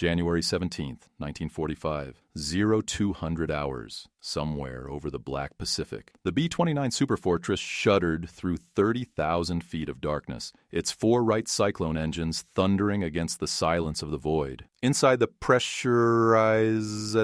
January 17th, 1945, 0200 hours, somewhere over the Black Pacific. The B-29 Superfortress shuddered through 30,000 feet of darkness, its four Wright Cyclone engines thundering against the silence of the void. Inside the pressurized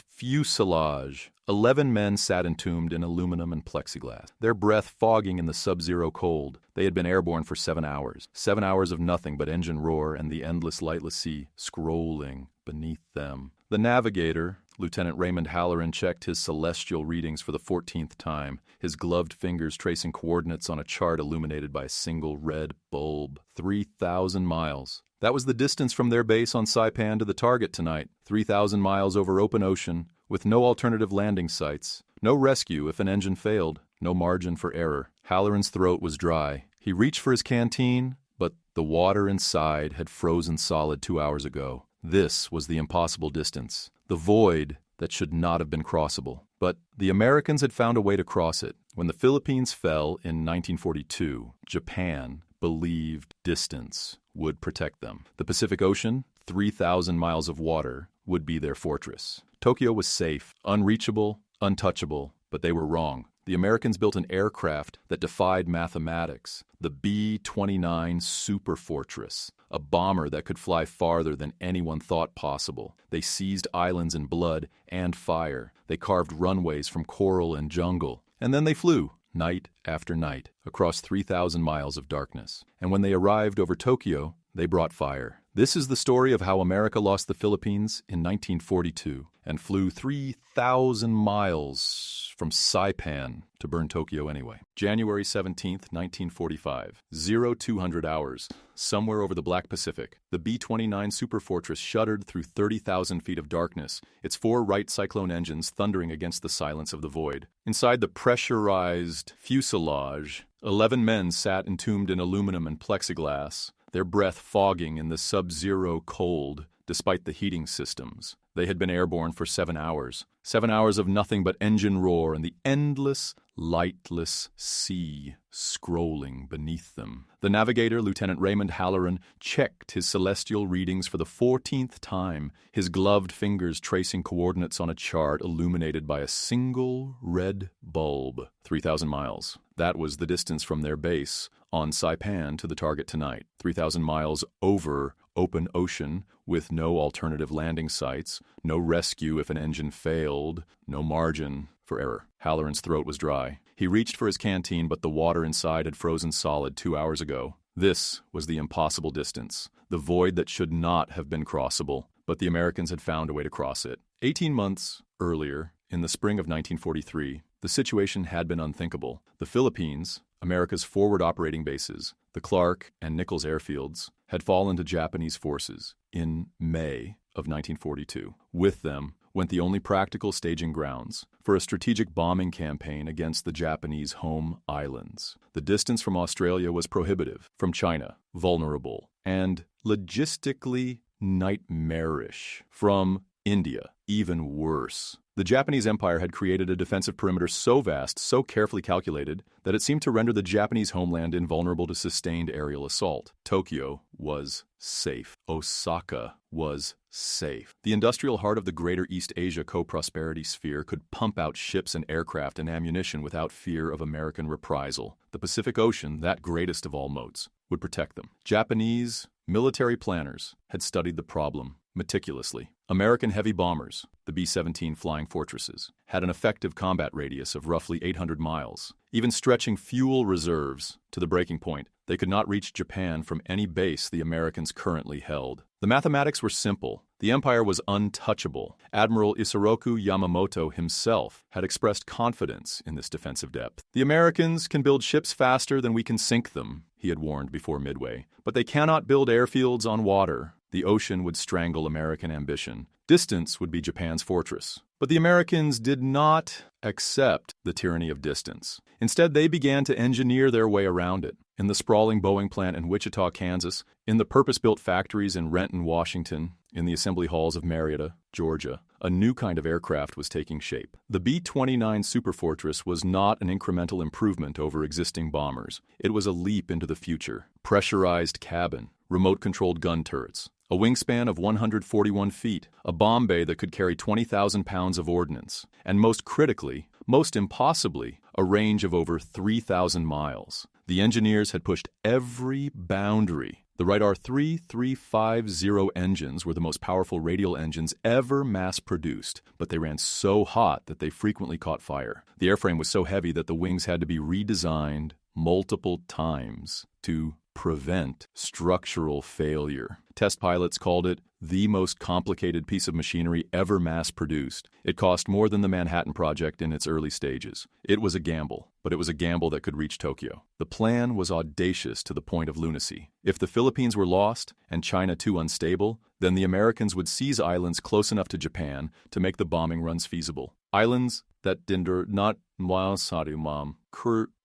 fuselage, 11 men sat entombed in aluminum and plexiglass, their breath fogging in the sub-zero cold. They had been airborne for 7 hours. 7 hours of nothing but engine roar and the endless lightless sea scrolling beneath them. The navigator, Lieutenant Raymond Halloran, checked his celestial readings for the 14th time, his gloved fingers tracing coordinates on a chart illuminated by a single red bulb. 3,000 miles. That was the distance from their base on Saipan to the target tonight. 3,000 miles over open ocean, with no alternative landing sites, no rescue if an engine failed, no margin for error. Halloran's throat was dry. He reached for his canteen, but the water inside had frozen solid 2 hours ago. This was the impossible distance, the void that should not have been crossable. But the Americans had found a way to cross it. When the Philippines fell in 1942, Japan believed distance would protect them. The Pacific Ocean, 3,000 miles of water, would be their fortress. Tokyo was safe, unreachable, untouchable, but they were wrong. The Americans built an aircraft that defied mathematics, the B-29 Superfortress, a bomber that could fly farther than anyone thought possible. They seized islands in blood and fire. They carved runways from coral and jungle. And then they flew, night after night, across 3,000 miles of darkness. And when they arrived over Tokyo, they brought fire. This is the story of how America lost the Philippines in 1942 and flew 3,000 miles from Saipan to burn Tokyo anyway. January 17th, 1945, 0200 hours, somewhere over the Black Pacific. The B-29 Superfortress shuddered through 30,000 feet of darkness, its four Wright Cyclone engines thundering against the silence of the void. Inside the pressurized fuselage, 11 men sat entombed in aluminum and plexiglass, their breath fogging in the sub-zero cold despite the heating systems. They had been airborne for 7 hours. 7 hours of nothing but engine roar and the endless, lightless sea scrolling beneath them. The navigator, Lieutenant Raymond Halloran, checked his celestial readings for the 14th time, his gloved fingers tracing coordinates on a chart illuminated by a single red bulb. 3,000 miles. That was the distance from their base on Saipan to the target tonight. 3,000 miles over open ocean with no alternative landing sites, no rescue if an engine failed, no margin for error. Halloran's throat was dry. He reached for his canteen, but the water inside had frozen solid 2 hours ago. This was the impossible distance, the void that should not have been crossable, but the Americans had found a way to cross it. 18 months earlier, in the spring of 1943, the situation had been unthinkable. The Philippines, America's forward operating bases, the Clark and Nichols airfields, had fallen to Japanese forces in May of 1942. With them went the only practical staging grounds for a strategic bombing campaign against the Japanese home islands. The distance from Australia was prohibitive, from China, vulnerable, and logistically nightmarish, from India, even worse. The Japanese Empire had created a defensive perimeter so vast, so carefully calculated, that it seemed to render the Japanese homeland invulnerable to sustained aerial assault. Tokyo was safe. Osaka was safe. The industrial heart of the greater East Asia co-prosperity sphere could pump out ships and aircraft and ammunition without fear of American reprisal. The Pacific Ocean, that greatest of all moats, would protect them. Japanese military planners had studied the problem meticulously. American heavy bombers, the B-17 Flying Fortresses, had an effective combat radius of roughly 800 miles. Even stretching fuel reserves to the breaking point, they could not reach Japan from any base the Americans currently held. The mathematics were simple. The empire was untouchable. Admiral Isoroku Yamamoto himself had expressed confidence in this defensive depth. The Americans can build ships faster than we can sink them, he had warned before Midway, but they cannot build airfields on water. The ocean would strangle American ambition. Distance would be Japan's fortress. But the Americans did not accept the tyranny of distance. Instead, they began to engineer their way around it. In the sprawling Boeing plant in Wichita, Kansas, in the purpose-built factories in Renton, Washington, in the assembly halls of Marietta, Georgia, a new kind of aircraft was taking shape. The B-29 Superfortress was not an incremental improvement over existing bombers. It was a leap into the future. Pressurized cabin, remote-controlled gun turrets, a wingspan of 141 feet, a bomb bay that could carry 20,000 pounds of ordnance, and most critically, most impossibly, a range of over 3,000 miles. The engineers had pushed every boundary. The Wright R-3350 engines were the most powerful radial engines ever mass-produced, but they ran so hot that they frequently caught fire. The airframe was so heavy that the wings had to be redesigned multiple times to prevent structural failure. Test pilots called it the most complicated piece of machinery ever mass-produced. It cost more than the Manhattan Project in its early stages. It was a gamble, but it was a gamble that could reach Tokyo. The plan was audacious to the point of lunacy. If the Philippines were lost and China too unstable, then the Americans would seize islands close enough to Japan to make the bombing runs feasible. Islands that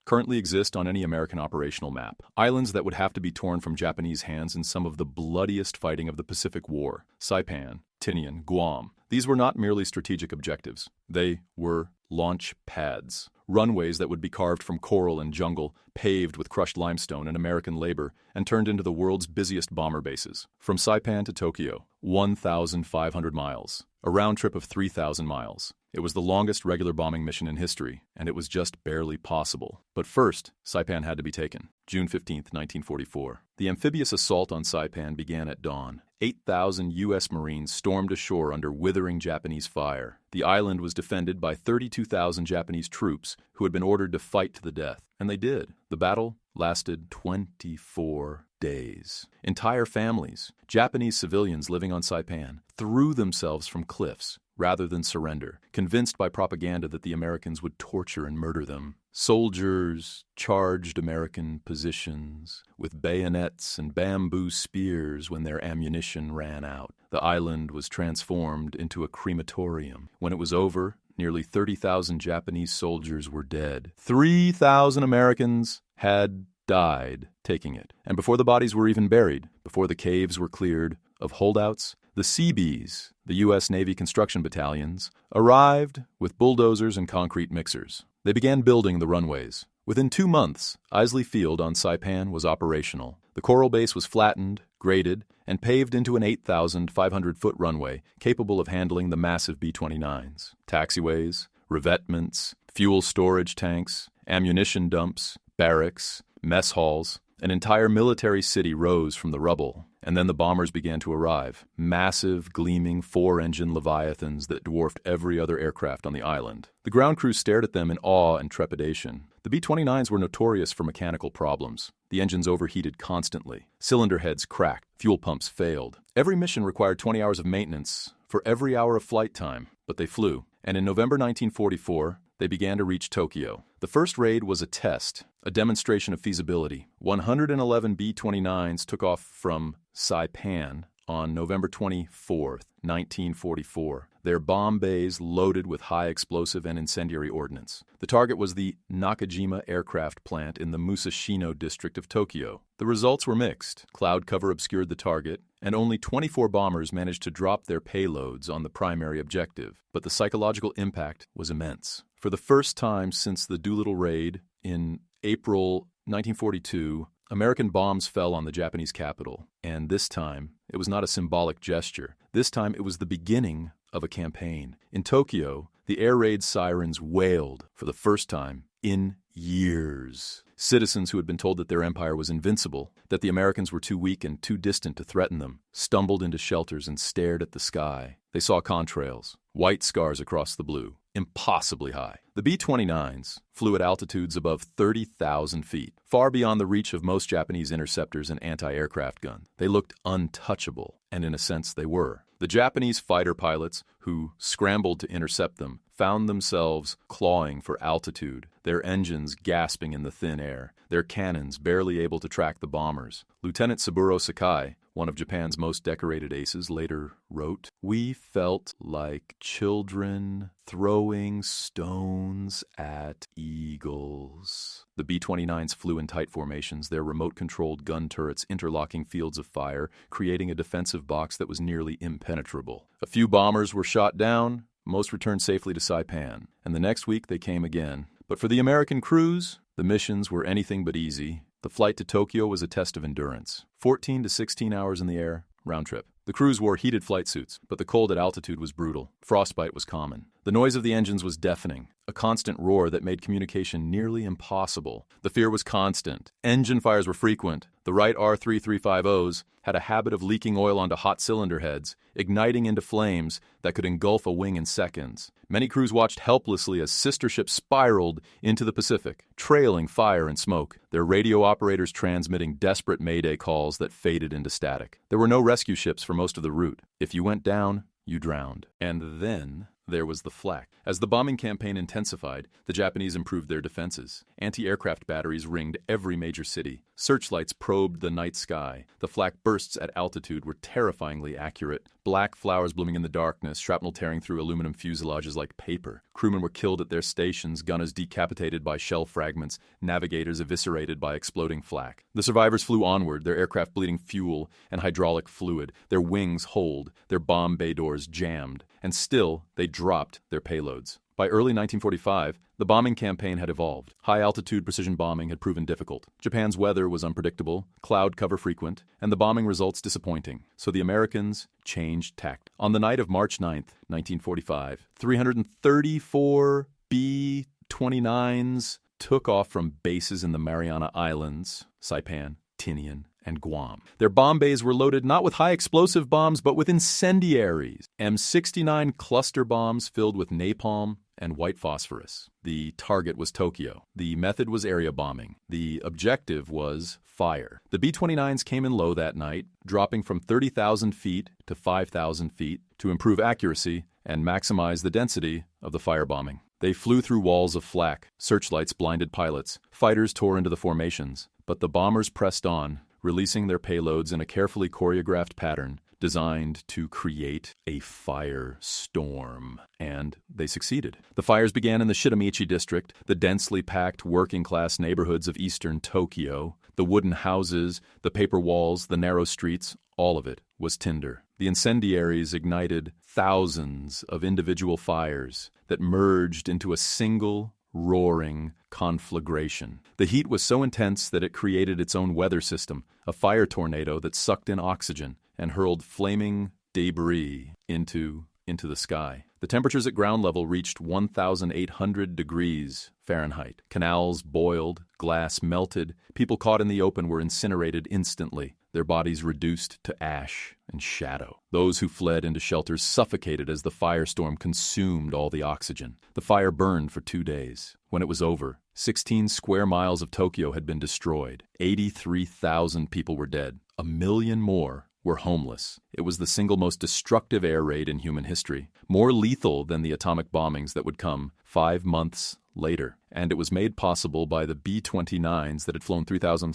currently exist on any American operational map. Islands that would have to be torn from Japanese hands in some of the bloodiest fighting of the Pacific War. Saipan, Tinian, Guam. These were not merely strategic objectives. They were launch pads. Runways that would be carved from coral and jungle, paved with crushed limestone and American labor, and turned into the world's busiest bomber bases. From Saipan to Tokyo, 1,500 miles. A round trip of 3,000 miles. It was the longest regular bombing mission in history, and it was just barely possible. But first, Saipan had to be taken. June 15, 1944. The amphibious assault on Saipan began at dawn. 8,000 U.S. Marines stormed ashore under withering Japanese fire. The island was defended by 32,000 Japanese troops who had been ordered to fight to the death. And they did. The battle lasted 24 days. Entire families, Japanese civilians living on Saipan, threw themselves from cliffs rather than surrender, convinced by propaganda that the Americans would torture and murder them. Soldiers charged American positions with bayonets and bamboo spears when their ammunition ran out. The island was transformed into a crematorium. When it was over, nearly 30,000 Japanese soldiers were dead. 3,000 Americans had died taking it. And before the bodies were even buried, before the caves were cleared of holdouts, the Seabees, the U.S. Navy construction battalions, arrived with bulldozers and concrete mixers. They began building the runways. Within 2 months, Isley Field on Saipan was operational. The coral base was flattened, graded, and paved into an 8,500-foot runway capable of handling the massive B-29s. Taxiways, revetments, fuel storage tanks, ammunition dumps, barracks, mess halls, an entire military city rose from the rubble. And then the bombers began to arrive, massive, gleaming, 4-engine Leviathans that dwarfed every other aircraft on the island. The ground crew stared at them in awe and trepidation. The B-29s were notorious for mechanical problems. The engines overheated constantly. Cylinder heads cracked. Fuel pumps failed. Every mission required 20 hours of maintenance for every hour of flight time, but they flew. And in November 1944, they began to reach Tokyo. The first raid was a test, a demonstration of feasibility. 111 B-29s took off from Saipan on November 24, 1944. Their bomb bays loaded with high explosive and incendiary ordnance. The target was the Nakajima aircraft plant in the Musashino district of Tokyo. The results were mixed. Cloud cover obscured the target, and only 24 bombers managed to drop their payloads on the primary objective. But the psychological impact was immense. For the first time since the Doolittle raid in April 1942, American bombs fell on the Japanese capital, and this time it was not a symbolic gesture. This time it was the beginning of a campaign. In Tokyo, the air raid sirens wailed for the first time in years. Citizens who had been told that their empire was invincible, that the Americans were too weak and too distant to threaten them, stumbled into shelters and stared at the sky. They saw contrails, white scars across the blue, impossibly high. The B-29s flew at altitudes above 30,000 feet, far beyond the reach of most Japanese interceptors and anti-aircraft guns. They looked untouchable, and in a sense they were. The Japanese fighter pilots who scrambled to intercept them found themselves clawing for altitude, their engines gasping in the thin air, their cannons barely able to track the bombers. Lieutenant Saburo Sakai, one of Japan's most decorated aces, later wrote, "We felt like children throwing stones at eagles." The B-29s flew in tight formations, their remote-controlled gun turrets interlocking fields of fire, creating a defensive box that was nearly impenetrable. A few bombers were shot down, most returned safely to Saipan, and the next week they came again. But for the American crews, the missions were anything but easy, The flight to Tokyo was a test of endurance. 14 to 16 hours in the air, round trip. The crews wore heated flight suits, but the cold at altitude was brutal. Frostbite was common. The noise of the engines was deafening, a constant roar that made communication nearly impossible. The fear was constant. Engine fires were frequent. The Wright R3350s had a habit of leaking oil onto hot cylinder heads, igniting into flames that could engulf a wing in seconds. Many crews watched helplessly as sister ships spiraled into the Pacific, trailing fire and smoke, their radio operators transmitting desperate mayday calls that faded into static. There were no rescue ships for most of the route. If you went down, you drowned. And then there was the flak. As the bombing campaign intensified, the Japanese improved their defenses. Anti-aircraft batteries ringed every major city. Searchlights probed the night sky. The flak bursts at altitude were terrifyingly accurate. Black flowers blooming in the darkness, shrapnel tearing through aluminum fuselages like paper. Crewmen were killed at their stations, gunners decapitated by shell fragments, navigators eviscerated by exploding flak. The survivors flew onward, their aircraft bleeding fuel and hydraulic fluid, their wings holed, their bomb bay doors jammed, and still they dropped their payloads. By early 1945, the bombing campaign had evolved. High-altitude precision bombing had proven difficult. Japan's weather was unpredictable, cloud cover frequent, and the bombing results disappointing. So the Americans changed tact. On the night of March 9th, 1945, 334 B-29s took off from bases in the Mariana Islands, Saipan, Tinian, and Guam. Their bomb bays were loaded not with high-explosive bombs, but with incendiaries. M69 cluster bombs filled with napalm and white phosphorus. The target was Tokyo. The method was area bombing. The objective was fire. The B-29s came in low that night, dropping from 30,000 feet to 5,000 feet to improve accuracy and maximize the density of the firebombing. They flew through walls of flak. Searchlights blinded pilots. Fighters tore into the formations. But the bombers pressed on, releasing their payloads in a carefully choreographed pattern designed to create a firestorm. And they succeeded. The fires began in the Shitamichi district, the densely packed working-class neighborhoods of eastern Tokyo. The wooden houses, the paper walls, the narrow streets, all of it was tinder. The incendiaries ignited thousands of individual fires that merged into a single roaring conflagration. The heat was so intense that it created its own weather system, a fire tornado that sucked in oxygen and hurled flaming debris into the sky. The temperatures at ground level reached 1,800 degrees Fahrenheit. Canals boiled, glass melted, people caught in the open were incinerated instantly, their bodies reduced to ash and shadow. Those who fled into shelters suffocated as the firestorm consumed all the oxygen. The fire burned for 2 days. When it was over, 16 square miles of Tokyo had been destroyed. 83,000 people were dead. 1 million more were homeless. It was the single most destructive air raid in human history, more lethal than the atomic bombings that would come 5 months later. And it was made possible by the B-29s that had flown 3,000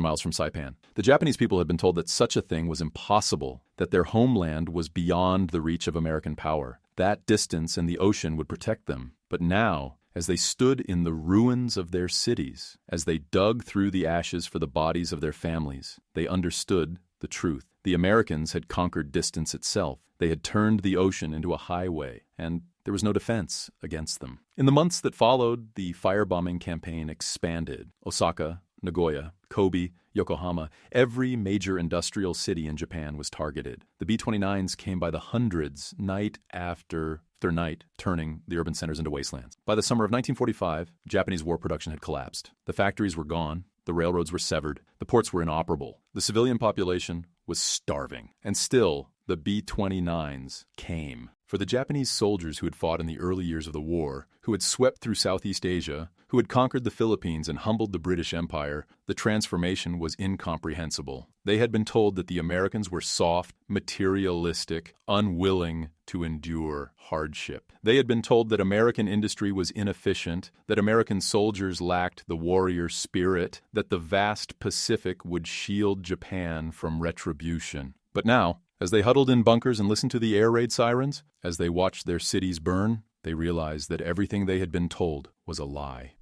miles from Saipan. The Japanese people had been told that such a thing was impossible, that their homeland was beyond the reach of American power. That distance and the ocean would protect them. But now, as they stood in the ruins of their cities, as they dug through the ashes for the bodies of their families, they understood the truth. The Americans had conquered distance itself. They had turned the ocean into a highway, and there was no defense against them. In the months that followed, the firebombing campaign expanded. Osaka, Nagoya, Kobe, Yokohama, every major industrial city in Japan was targeted. The B-29s came by the hundreds night after night, turning the urban centers into wastelands. By the summer of 1945, Japanese war production had collapsed. The factories were gone. The railroads were severed. The ports were inoperable. The civilian population was starving. And still, the B-29s came. For the Japanese soldiers who had fought in the early years of the war, who had swept through Southeast Asia, who had conquered the Philippines and humbled the British Empire, the transformation was incomprehensible. They had been told that the Americans were soft, materialistic, unwilling to endure hardship. They had been told that American industry was inefficient, that American soldiers lacked the warrior spirit, that the vast Pacific would shield Japan from retribution. But now, as they huddled in bunkers and listened to the air raid sirens, as they watched their cities burn, they realized that everything they had been told was a lie.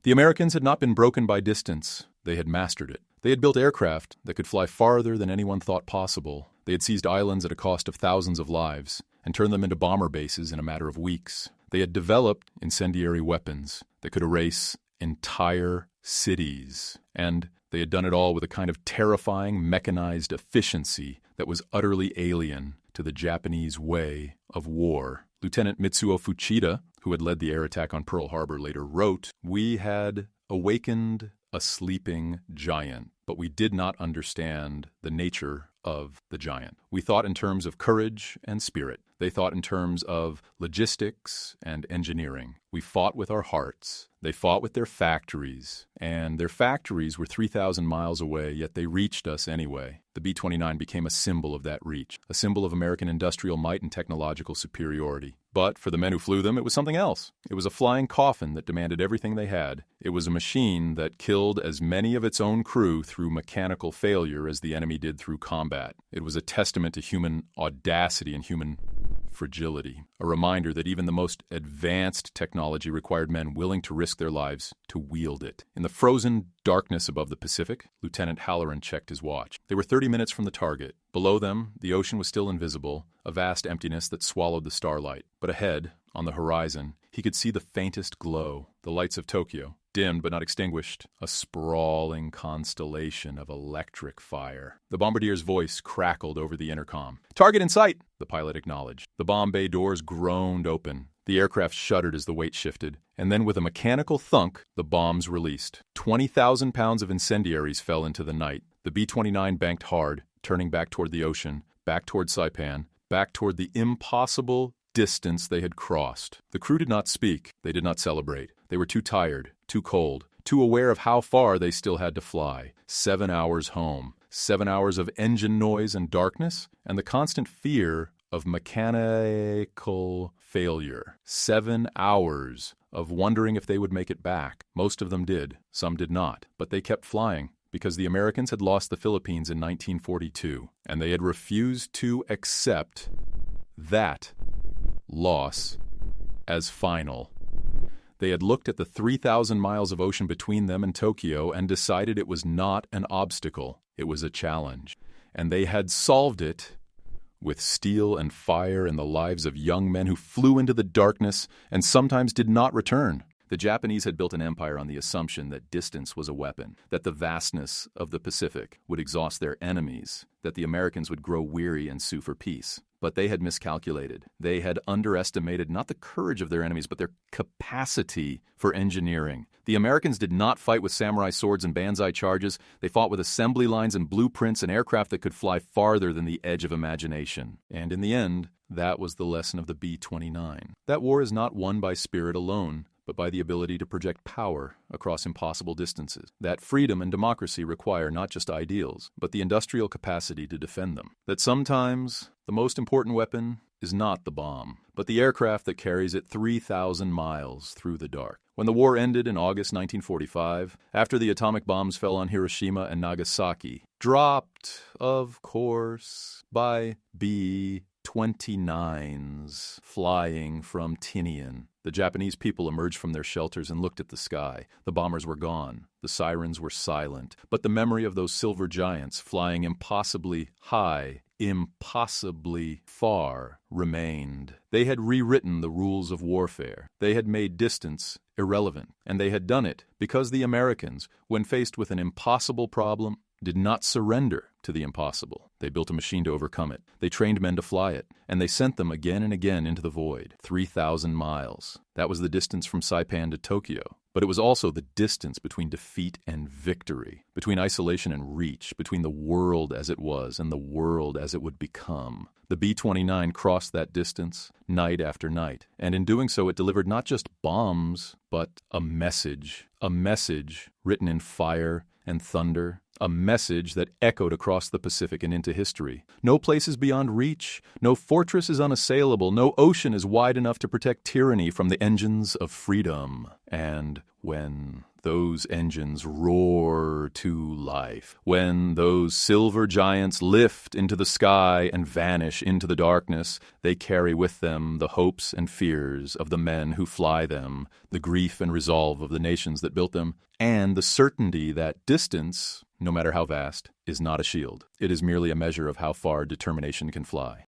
The Americans had not been broken by distance. They had mastered it. They had built aircraft that could fly farther than anyone thought possible. They had seized islands at a cost of thousands of lives and turned them into bomber bases in a matter of weeks. They had developed incendiary weapons that could erase entire cities. And they had done it all with a kind of terrifying mechanized efficiency that was utterly alien to the Japanese way of war. Lieutenant Mitsuo Fuchida, who had led the air attack on Pearl Harbor, later wrote, "We had awakened a sleeping giant, but we did not understand the nature of the giant. We thought in terms of courage and spirit. They thought in terms of logistics and engineering. We fought with our hearts. They fought with their factories, and their factories were 3,000 miles away, yet they reached us anyway." The B-29 became a symbol of that reach, a symbol of American industrial might and technological superiority. But for the men who flew them, it was something else. It was a flying coffin that demanded everything they had. It was a machine that killed as many of its own crew through mechanical failure as the enemy did through combat. It was a testament to human audacity and human fragility, a reminder that even the most advanced technology required men willing to risk their lives to wield it. In the frozen darkness above the Pacific, Lieutenant Halloran checked his watch. They were 30 minutes from the target. Below them, the ocean was still invisible, a vast emptiness that swallowed the starlight. But ahead, on the horizon, he could see the faintest glow, the lights of Tokyo, dimmed but not extinguished, a sprawling constellation of electric fire. The bombardier's voice crackled over the intercom. "Target in sight," the pilot acknowledged. The bomb bay doors groaned open. The aircraft shuddered as the weight shifted, and then with a mechanical thunk, the bombs released. 20,000 pounds of incendiaries fell into the night. The B-29 banked hard, turning back toward the ocean, back toward Saipan, back toward the impossible distance they had crossed. The crew did not speak. They did not celebrate. They were too tired, too cold, too aware of how far they still had to fly. 7 hours home. 7 hours of engine noise and darkness, and the constant fear of mechanical failure. 7 hours of wondering if they would make it back. Most of them did. Some did not. But they kept flying, because the Americans had lost the Philippines in 1942, and they had refused to accept that loss as final. They had looked at the 3,000 miles of ocean between them and Tokyo and decided it was not an obstacle, it was a challenge. And they had solved it with steel and fire and the lives of young men who flew into the darkness and sometimes did not return. The Japanese had built an empire on the assumption that distance was a weapon, that the vastness of the Pacific would exhaust their enemies, that the Americans would grow weary and sue for peace. But they had miscalculated. They had underestimated not the courage of their enemies, but their capacity for engineering. The Americans did not fight with samurai swords and banzai charges. They fought with assembly lines and blueprints and aircraft that could fly farther than the edge of imagination. And in the end, that was the lesson of the B-29. That war is not won by spirit alone, but by the ability to project power across impossible distances. That freedom and democracy require not just ideals, but the industrial capacity to defend them. That sometimes the most important weapon is not the bomb, but the aircraft that carries it 3,000 miles through the dark. When the war ended in August 1945, after the atomic bombs fell on Hiroshima and Nagasaki, dropped, of course, by B-29s flying from Tinian, the Japanese people emerged from their shelters and looked at the sky. The bombers were gone. The sirens were silent. But the memory of those silver giants flying impossibly high, impossibly far, remained. They had rewritten the rules of warfare. They had made distance irrelevant. And they had done it because the Americans, when faced with an impossible problem, did not surrender to the impossible. They built a machine to overcome it. They trained men to fly it, and they sent them again and again into the void. 3,000 miles. That was the distance from Saipan to Tokyo. But it was also the distance between defeat and victory, between isolation and reach, between the world as it was and the world as it would become. The B-29 crossed that distance night after night, and in doing so it delivered not just bombs, but a message written in fire and thunder, a message that echoed across the Pacific and into history. No place is beyond reach, no fortress is unassailable, no ocean is wide enough to protect tyranny from the engines of freedom. And when those engines roar to life, when those silver giants lift into the sky and vanish into the darkness, they carry with them the hopes and fears of the men who fly them, the grief and resolve of the nations that built them, and the certainty that distance, no matter how vast, is not a shield. It is merely a measure of how far determination can fly.